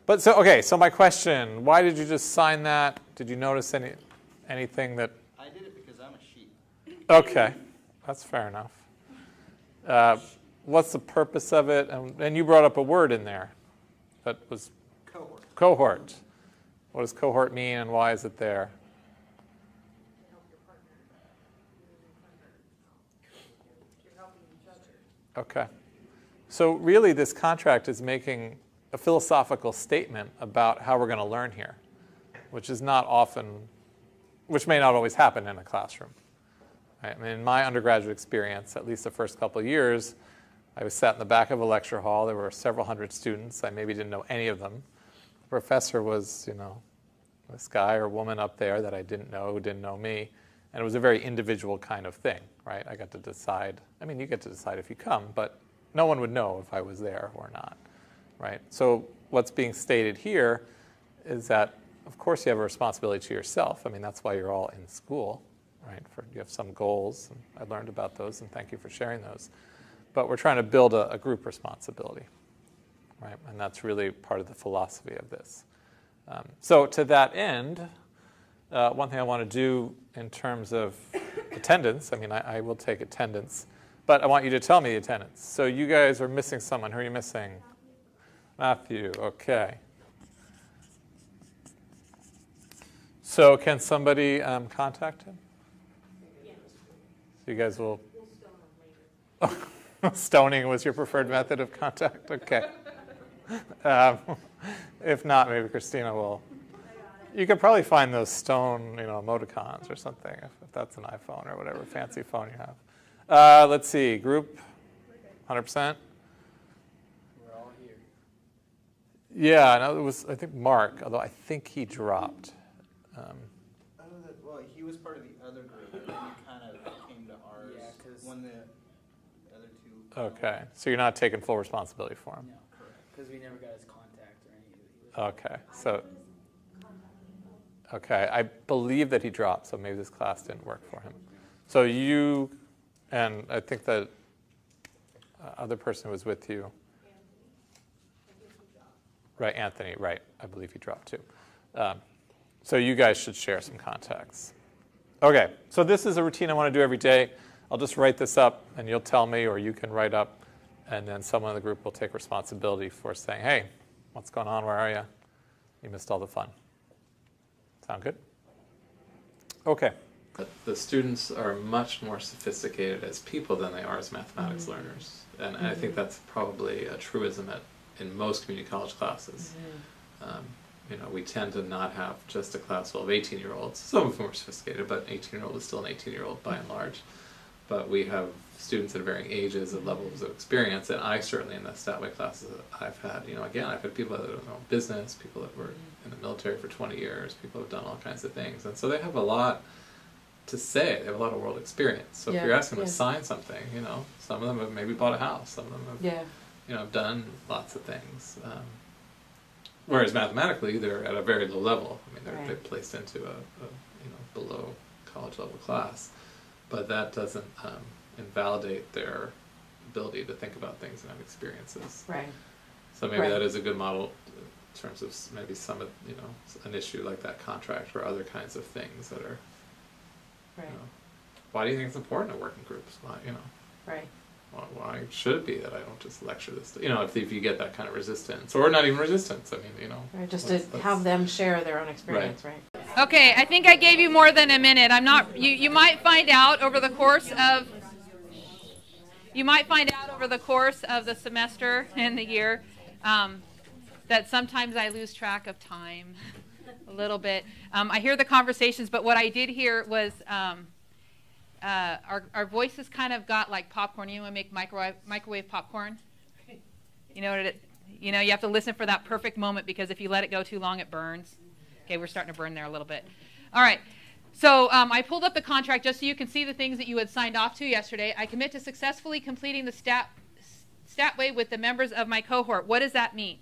But so, okay, so my question, why did you just sign that? Did you notice anything that? I did it because I'm a sheep. Okay, that's fair enough. What's the purpose of it? And you brought up a word in there that was Cohort. cohort. What does cohort mean and why is it there? Okay. So really this contract is making a philosophical statement about how we're going to learn here, which is not often, which may not always happen in a classroom. Right? I mean, in my undergraduate experience, at least the first couple of years, I was sat in the back of a lecture hall. There were several hundred students. I maybe didn't know any of them. The professor was, you know, this guy or woman up there that I didn't know who didn't know me. And it was a very individual kind of thing, right? I got to decide. I mean, you get to decide if you come, but no one would know if I was there or not, right? So what's being stated here is that, of course, you have a responsibility to yourself. I mean, that's why you're all in school, right? You have some goals, and I learned about those, and thank you for sharing those. But we're trying to build a group responsibility, right? And that's really part of the philosophy of this. So to that end, one thing I want to do in terms of attendance, I mean, I will take attendance, but I want you to tell me the attendance. So you guys are missing someone. Who are you missing? Matthew, okay. So can somebody contact him? Yes. So you guys will... We'll stone him later. Stoning was your preferred method of contact? Okay. If not, maybe Christina will. You could probably find those stone, you know, emoticons or something, if that's an iPhone or whatever fancy phone you have. Let's see, group, 100%? We're all here. Yeah, no, it was, I think, Mark, although I think he dropped. Well, he was part of the other group, and then he kind of came to ours when the other two... Okay, so you're not taking full responsibility for him? No, correct, because we never got his contact or any of it. Okay, so... Okay, I believe that he dropped, so maybe this class didn't work for him. So you, and I think the other person who was with you. Right, Anthony, right. I believe he dropped too. So you guys should share some contacts. Okay, so this is a routine I want to do every day. I'll just write this up, and you'll tell me, or you can write up, and then someone in the group will take responsibility for saying, hey, what's going on? Where are you? You missed all the fun. Sound good? Okay. The students are much more sophisticated as people than they are as mathematics learners. And I think that's probably a truism in most community college classes. You know, we tend to not have just a class full of 18-year-olds. Some of them are sophisticated, but an 18-year-old is still an 18-year-old by and large. But we have students at varying ages and levels of experience, and I certainly in the Statway classes I've had, you know, again, I've had people that have known business, people that were in the military for 20 years, people have done all kinds of things, and so they have a lot to say, they have a lot of world experience. So if you're asking them to sign something, you know, some of them have maybe bought a house, some of them have, you know, done lots of things. Whereas mathematically, they're at a very low level. I mean, they're placed into a you know, below college level class. But that doesn't invalidate their ability to think about things and have experiences. Right. So maybe that is a good model in terms of maybe some of, you know, an issue like that contract or other kinds of things that are, you know, why do you think it's important to work in groups? Why, you know? Right. Why should it be that I don't just lecture this? You know, if you get that kind of resistance, or not even resistance, I mean, you know. Right, just to have them share their own experience, right? Okay, I think I gave you more than a minute. I'm not. You might find out over the course of. You might find out over the course of the semester and the year that sometimes I lose track of time a little bit. I hear the conversations, but what I did hear was. Our voices kind of got like popcorn. You know, make microwave popcorn. You know what it? You know, you have to listen for that perfect moment because if you let it go too long, it burns. Okay, we're starting to burn there a little bit. All right. So I pulled up the contract just so you can see the things that you had signed off to yesterday. I commit to successfully completing the Statway with the members of my cohort. What does that mean?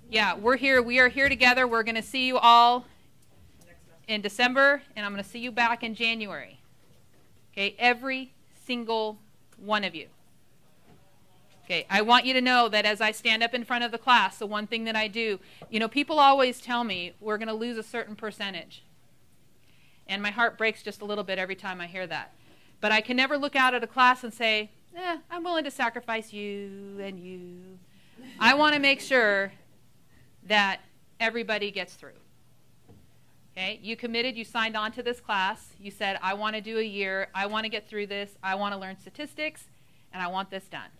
Yeah, we're here. We are here together. We're going to see you all in December, and I'm going to see you back in January. Okay, every single one of you. Okay, I want you to know that as I stand up in front of the class, the one thing that I do, you know, people always tell me we're going to lose a certain percentage. And my heart breaks just a little bit every time I hear that. But I can never look out at a class and say, I'm willing to sacrifice you and you. I want to make sure that everybody gets through. Okay, you committed, you signed on to this class. You said, I want to do a year. I want to get through this. I want to learn statistics, and I want this done.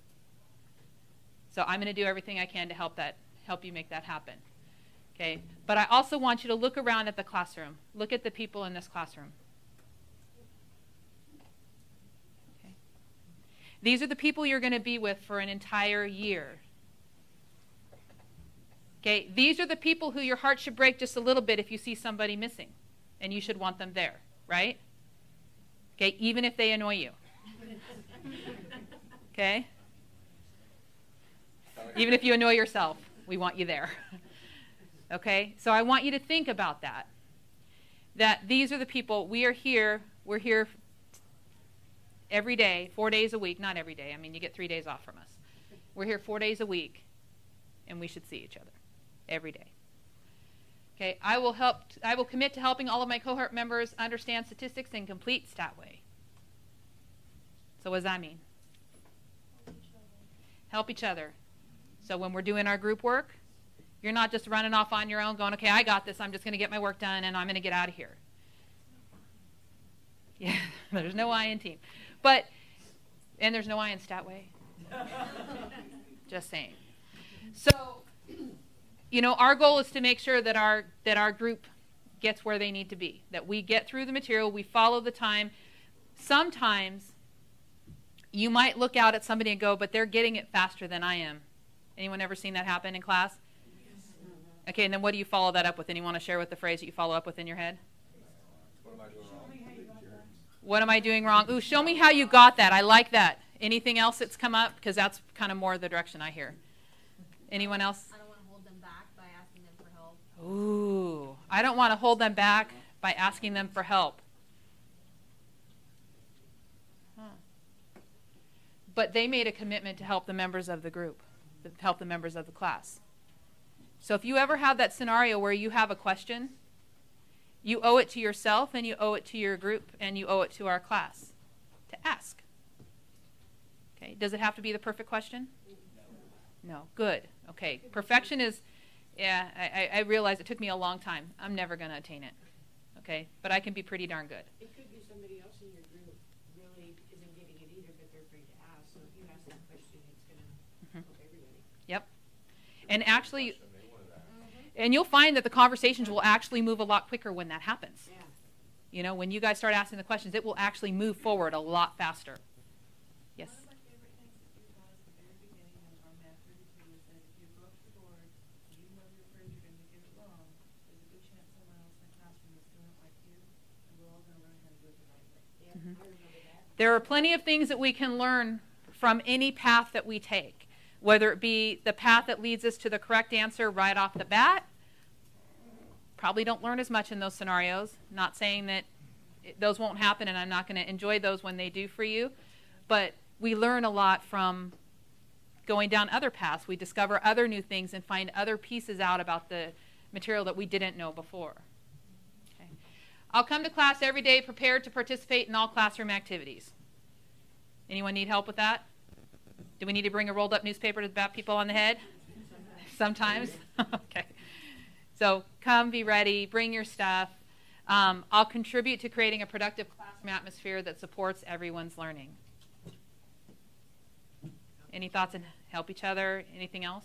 So I'm going to do everything I can to help you make that happen. Okay? But I also want you to look around at the classroom. Look at the people in this classroom. Okay? These are the people you're going to be with for an entire year. Okay? These are the people who your heart should break just a little bit if you see somebody missing, and you should want them there, right? Okay? Even if they annoy you. Okay? Even if you annoy yourself, we want you there. Okay? So I want you to think about that. That these are the people, we're here every day, 4 days a week. Not every day. I mean, you get 3 days off from us. We're here 4 days a week, and we should see each other every day. Okay? I will commit to helping all of my cohort members understand statistics and complete Statway. So what does that mean? Help each other. So when we're doing our group work, you're not just running off on your own going, okay, I got this. I'm just going to get my work done, and I'm going to get out of here. Yeah, there's no I in team. And there's no I in Statway. Just saying. So, you know, our goal is to make sure that our group gets where they need to be, that we get through the material, we follow the time. Sometimes you might look out at somebody and go, but they're getting it faster than I am. Anyone ever seen that happen in class? Okay, and then what do you follow that up with? Anyone want to share with the phrase that you follow up with in your head? What am I doing wrong? What am I doing wrong? Ooh, show me how you got that. I like that. Anything else that's come up? Because that's kind of more the direction I hear. Anyone else? I don't want to hold them back by asking them for help. Ooh, I don't want to hold them back by asking them for help. Huh. But they made a commitment to help the members of the group, to help the members of the class. So if you ever have that scenario where you have a question, you owe it to yourself and you owe it to your group and you owe it to our class to ask. Okay, does it have to be the perfect question? No. Good. Okay, perfection is, yeah, I realize it took me a long time. I'm never going to attain it. Okay, but I can be pretty darn good. It could be somebody else in your group really isn't getting it either, but they're afraid to ask. So if you ask that question, it's going to help everybody. Yep. And actually, and you'll find that the conversations will actually move a lot quicker when that happens. Yeah. You know, when you guys start asking the questions, it will actually move forward a lot faster. Yes? One of my favorite things that you taught us at the very beginning of our math 32 is that if you go up to the board, and even though you're afraid you're going to get it wrong, there's a good chance someone else in the classroom is doing it like you, and we're all going to learn how to do it the right way. Yeah, I remember that. There are plenty of things that we can learn from any path that we take, whether it be the path that leads us to the correct answer right off the bat. Probably don't learn as much in those scenarios. Not saying that those won't happen and I'm not going to enjoy those when they do for you, but we learn a lot from going down other paths. We discover other new things and find other pieces out about the material that we didn't know before. Okay. I'll come to class every day prepared to participate in all classroom activities. Anyone need help with that? Do we need to bring a rolled up newspaper to bat people on the head? Sometimes? Okay. So come, be ready, bring your stuff. I'll contribute to creating a productive classroom atmosphere that supports everyone's learning. Any thoughts on help each other? Anything else?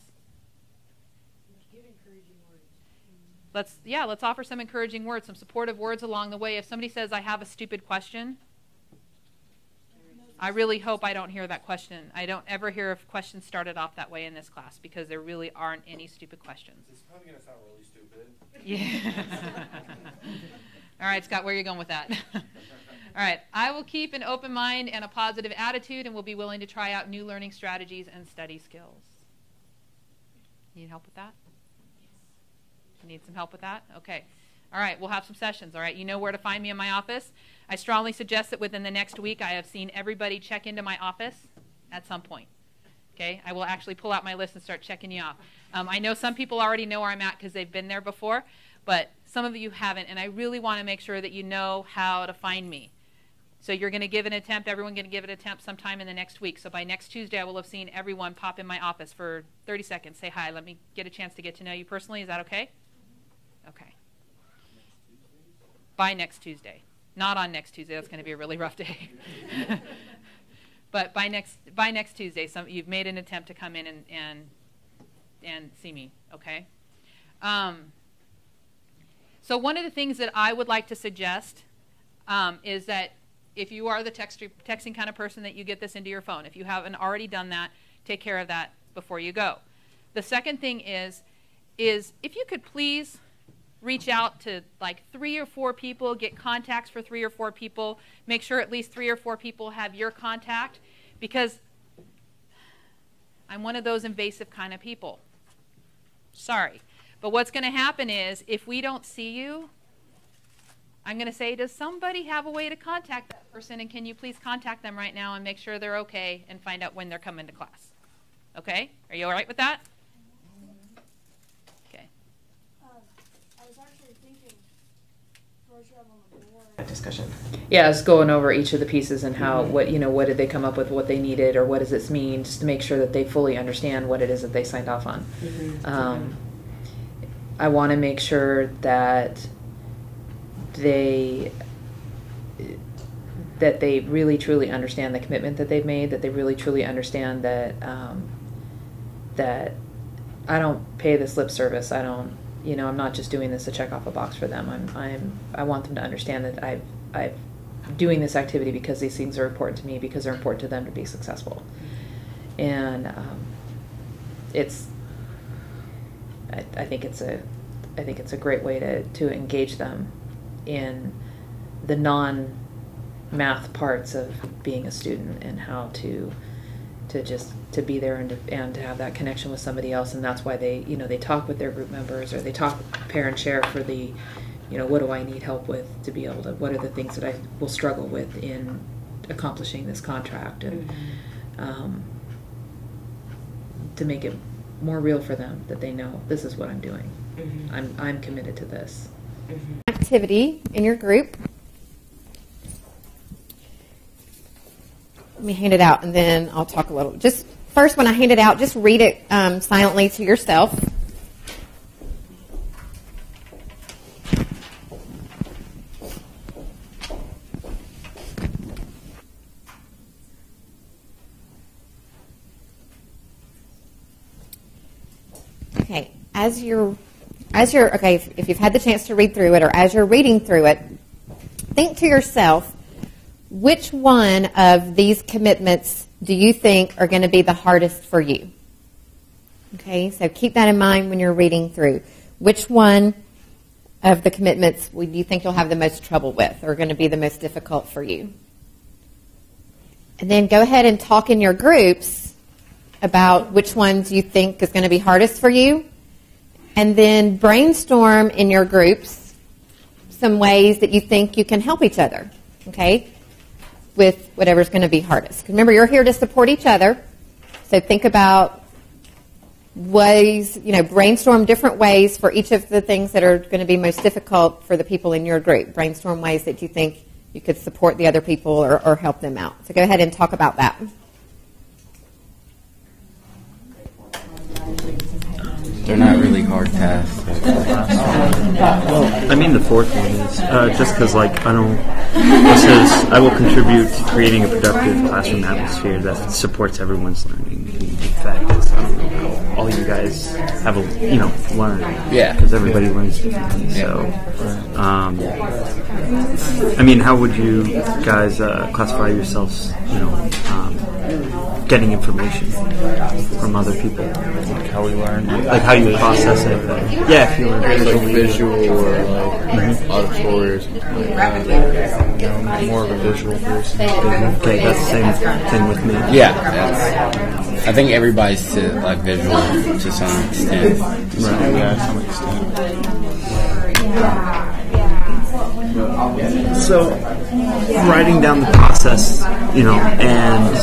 Give encouraging words. Let's offer some encouraging words, some supportive words along the way. If somebody says, I have a stupid question, I really hope I don't hear that question. I don't ever hear of questions started off that way in this class because there really aren't any stupid questions. It's probably going to sound really stupid. Yeah. All right, Scott, where are you going with that? All right, I will keep an open mind and a positive attitude and will be willing to try out new learning strategies and study skills. Need help with that? Need some help with that? Okay. All right, we'll have some sessions. All right, you know where to find me in my office. I strongly suggest that within the next week I have seen everybody check into my office at some point. Okay, I will actually pull out my list and start checking you off. I know some people already know where I'm at because they've been there before, but some of you haven't, and I really want to make sure that you know how to find me. So you're going to give an attempt, everyone's going to give an attempt sometime in the next week. So by next Tuesday, I will have seen everyone pop in my office for 30 seconds, say hi, let me get a chance to get to know you personally. Is that okay? Okay. By next Tuesday. Not on next Tuesday, that's going to be a really rough day. But by next Tuesday, you've made an attempt to come in and see me, okay? So one of the things that I would like to suggest is that if you are the texting kind of person, that you get this into your phone. If you haven't already done that, take care of that before you go. The second thing is if you could please reach out to like 3 or 4 people, get contacts for 3 or 4 people, make sure at least 3 or 4 people have your contact, because I'm one of those invasive kind of people. Sorry. But what's going to happen is if we don't see you, I'm going to say, does somebody have a way to contact that person, and can you please contact them right now and make sure they're okay and find out when they're coming to class? Okay? Are you all right with that? Okay. I was actually thinking, George, you have on the board. Discussion. Yeah, I was going over each of the pieces and how, what did they come up with, what they needed, or what does this mean, just to make sure that they fully understand what it is that they signed off on. I want to make sure that they really truly understand the commitment that they've made, that they really truly understand that that I don't pay this lip service. I don't, I'm not just doing this to check off a box for them. I want them to understand that I'm doing this activity because these things are important to me, because they're important to them to be successful. And I think it's a great way to engage them in the non-math parts of being a student, and how to be there and to have that connection with somebody else. And that's why they talk with their group members, or they talk parent share for the, what do I need help with to be able to, what are the things that I will struggle with in accomplishing this contract, and to make it more real for them, that they know this is what I'm doing. I'm committed to this. Activity in your group. Let me hand it out, and then I'll talk a little. Just first, when I hand it out, just read it silently to yourself. Okay, as you're okay, if you've had the chance to read through it, or as you're reading through it, think to yourself, which one of these commitments do you think are going to be the hardest for you? Okay, so keep that in mind when you're reading through. Which one of the commitments do you think you'll have the most trouble with, or are going to be the most difficult for you? And then go ahead and talk in your groups about which ones you think is going to be hardest for you. And then brainstorm in your groups some ways that you think you can help each other, okay, with whatever's going to be hardest. Remember, you're here to support each other. So think about ways, brainstorm different ways for each of the things that are going to be most difficult for the people in your group. Brainstorm ways that you think you could support the other people or help them out. So go ahead and talk about that. They're not really hard tasks. Well, I mean the fourth one is just because it says I will contribute to creating a productive classroom atmosphere that supports everyone's learning. In fact, I don't know how all you guys have learn. Yeah. Because everybody learns differently. So, how would you guys classify yourselves? Getting information from other people, like how we learn, like how you process it. Yeah, if you learn visual or auditory or something like that. More of a visual person. Okay, that's the same thing with me. Yeah, I think everybody's visual to some extent. Right. Yeah, to some extent. So, writing down the process, and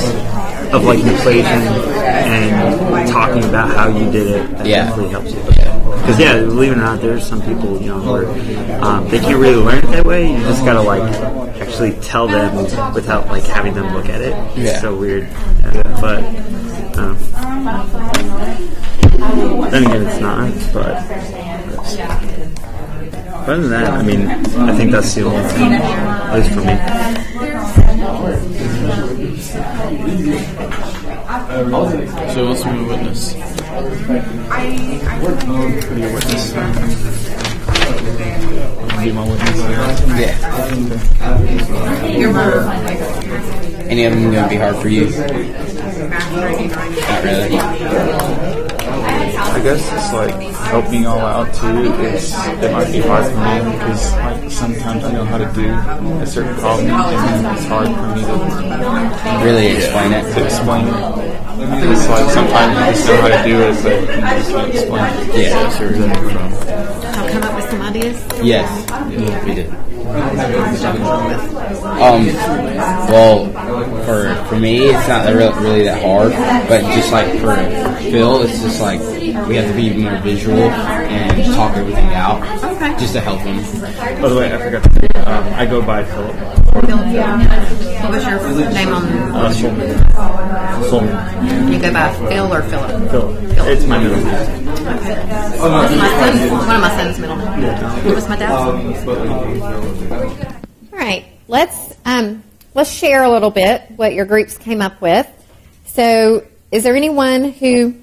of like an equation and talking about how you did it, that definitely helps you. Because believe it or not, there's some people, you know, where they can't really learn it that way. You just gotta like actually tell them without like having them look at it. It's so weird. But then again, it's not. But other than that, I mean, I think that's the only thing, at least for me. So what's my witness? Be a witness. Be my witness. Yeah. Any of them going to be hard for you? Not really. I guess it's like helping y'all out too. It might be hard for me because like sometimes I know how to do a certain problem and then it's hard for me to really explain it. It's like sometimes you just know how to do it, but you just can't explain it. Yeah. So where that from? I'll come up with some ideas. Yes, we did. Well, for me, it's not really that hard, but just like for Phil, it's just like we have to be more visual and talk everything out, just to help him. By the way, I forgot to say, I go by Philip. What was your name on? Solman. You go by Phil or Philip? Philip. It's my middle name. Okay. One of my son's middle name. What was my dad's? All right. Let's share a little bit what your groups came up with. So, is there anyone who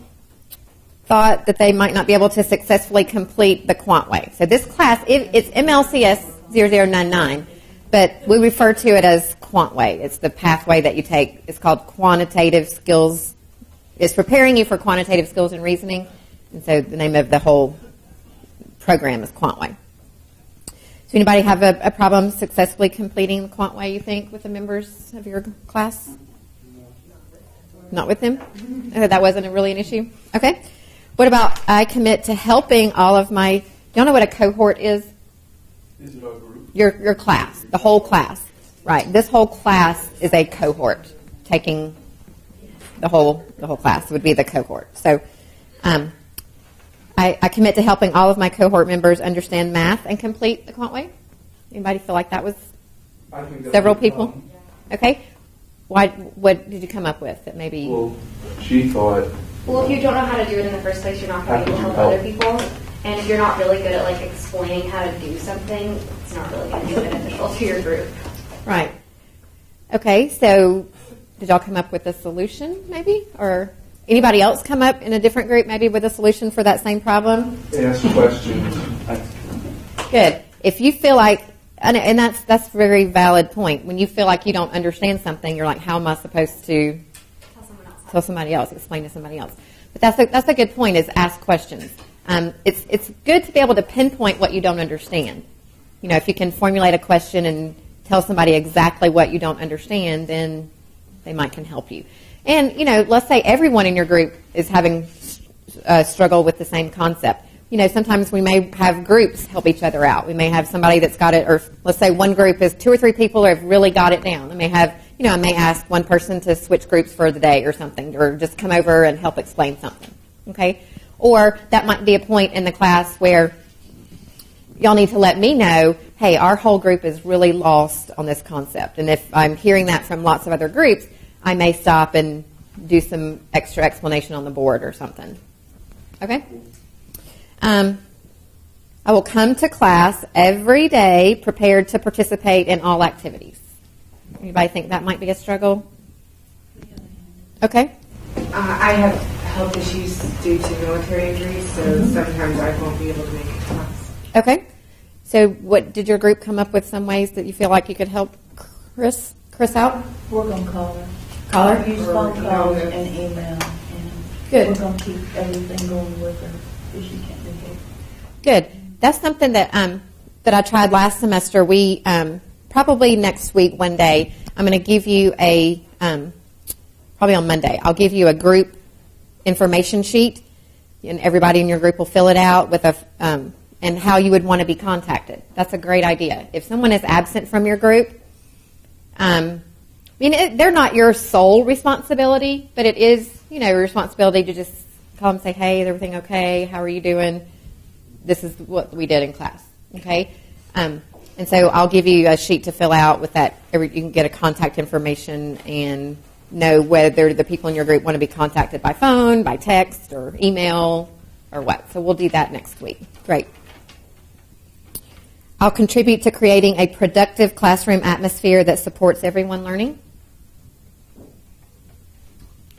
thought that they might not be able to successfully complete the Quantway? So this class, it's MLCS 0099, but we refer to it as Quantway. It's the pathway that you take. It's called Quantitative Skills. It's preparing you for quantitative skills and reasoning. And so the name of the whole program is Quantway. So anybody have a problem successfully completing the Quantway, you think, with the members of your class? Not with them? Okay, that wasn't really an issue? Okay. What about I commit to helping all of my, y'all know what a cohort is? Is it a group? Your class, the whole class. Right. This whole class is a cohort. Taking the whole class would be the cohort. So I commit to helping all of my cohort members understand math and complete the Quantway. Anybody feel like that was several people? Okay. What did you come up with that maybe? Well, she thought. Well, if you don't know how to do it in the first place, you're not going to be able to help other people. And if you're not really good at like explaining how to do something, it's not really going to be beneficial to your group. Right. Okay. So, did y'all come up with a solution, maybe, or anybody else come up in a different group, maybe with a solution for that same problem? Ask questions. Good. If you feel like, and that's a very valid point. When you feel like you don't understand something, you're like, how am I supposed to tell somebody else, explain to somebody else? But that's a good point, is ask questions. It's good to be able to pinpoint what you don't understand. You know, if you can formulate a question and tell somebody exactly what you don't understand, then they might can help you. And, you know, let's say everyone in your group is having a struggle with the same concept. You know, sometimes we may have groups help each other out. We may have somebody that's got it, or let's say one group is 2 or 3 people who have really got it down. I may have, you know, I may ask one person to switch groups for the day or something, or just come over and help explain something, okay? Or that might be a point in the class where y'all need to let me know, hey, our whole group is really lost on this concept. And if I'm hearing that from lots of other groups, I may stop and do some extra explanation on the board or something. Okay? I will come to class every day prepared to participate in all activities. Anybody think that might be a struggle? Okay. I have health issues due to military injuries, so sometimes I won't be able to make it to class. Okay. So what did your group come up with some ways that you feel like you could help Chris out? We're going to call her. Call her? Use phone calls and email. And Good. We're going to keep everything going with her if she can't make it. Good. That's something that that I tried last semester. We probably next week, one day, I'm going to give you a, probably on Monday, I'll give you a group information sheet, and everybody in your group will fill it out with a, and how you would want to be contacted. That's a great idea. If someone is absent from your group, you mean, they're not your sole responsibility, but it is, your responsibility to just call them and say, hey, is everything okay? How are you doing? This is what we did in class, okay? And so I'll give you a sheet to fill out with that. You can get a contact information and know whether the people in your group want to be contacted by phone, by text, or email, or what. So we'll do that next week. Great. I'll contribute to creating a productive classroom atmosphere that supports everyone learning.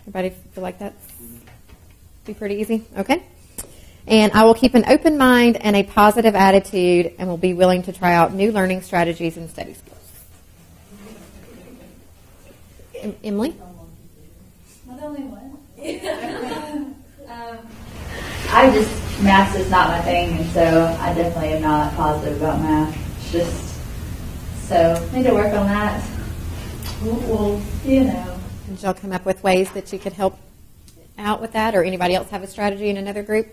Everybody feel like that's be pretty easy? Okay. And I will keep an open mind and a positive attitude and will be willing to try out new learning strategies and study skills. Emily? Not the only one. Math is not my thing, and so I definitely am not positive about math. It's just, so I need to work on that. Well, Did y'all come up with ways that you could help out with that, or anybody else have a strategy in another group?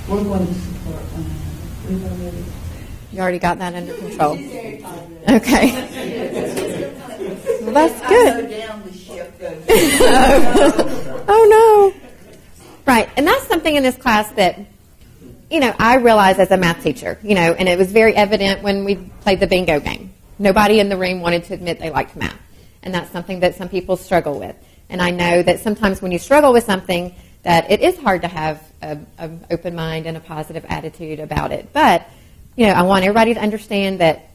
We're going to support we've already. You already got that under control. Okay. Well, that's good. Oh, no. Right. And that's something in this class that, I realized as a math teacher, and it was very evident when we played the bingo game. Nobody in the room wanted to admit they liked math. And that's something that some people struggle with. And I know that sometimes when you struggle with something, that it is hard to have an open mind and a positive attitude about it. But, I want everybody to understand that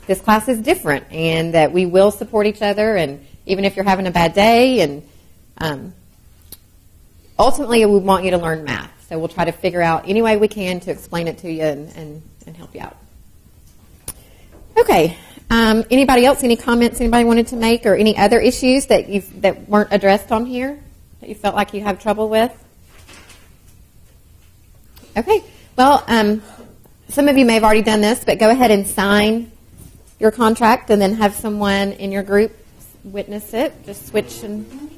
this class is different and that we will support each other, and even if you're having a bad day, and ultimately we want you to learn math. So we'll try to figure out any way we can to explain it to you and help you out. Okay. Anybody else, any comments anybody wanted to make, or any other issues that weren't addressed on here that you felt like you have trouble with? Okay. Well, some of you may have already done this, but go ahead and sign your contract and then have someone in your group witness it. Just switch and